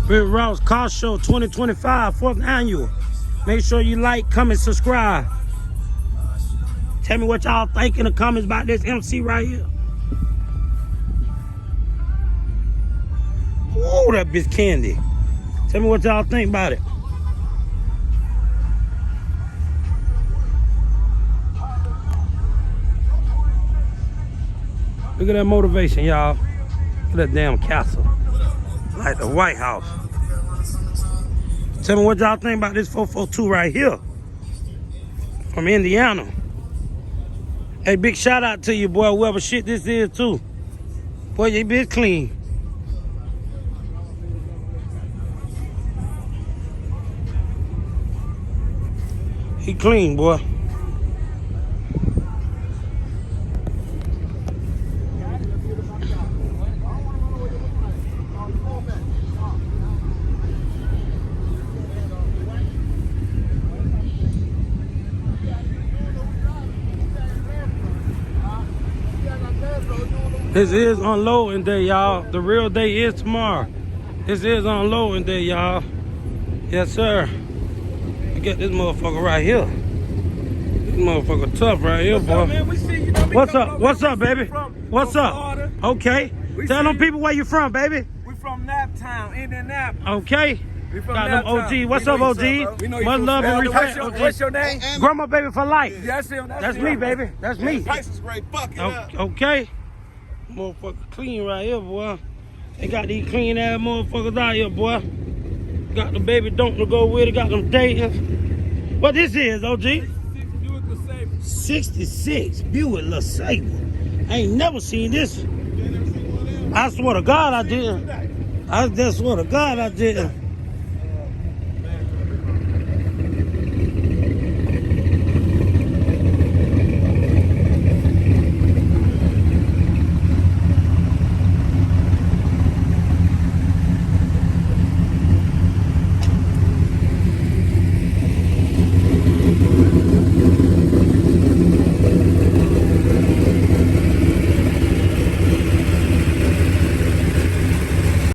Rick Ross Car Show 2025, 4th annual. Make sure you like, comment, subscribe. Tell me what y'all think in the comments about this MC right here. Ooh, that bitch candy. Tell me what y'all think about it. Look at that motivation, y'all. Look at that damn castle. Like the White House. Tell me what y'all think about this 442 right here. From Indiana. Hey, big shout out to you, boy, whoever shit this is too. Boy, you bitch clean. He clean, boy. This is unloading day, y'all. The real day is tomorrow. This is unloading day, y'all. Yes, sir. You get this motherfucker right here. This motherfucker tough right here, boy. What's up? What's up, baby? What's up? Okay. Tell them people where you from, baby. We from Naptown, Indianapolis. Okay. We from Got them OG. What's up, OG? Much love and respect, OG. What's your name? Grandma baby for life. That's him. That's me, baby. That's me. Price is great. Fuck it up. Okay. Motherfucker clean right here, boy. They got these clean ass motherfuckers out here, boy. Got the baby don't to go with it. Got them Daytons. What this is, OG? 66 Buick LeSabre. I ain't never seen this. I swear to God I did. I just swear to God I did.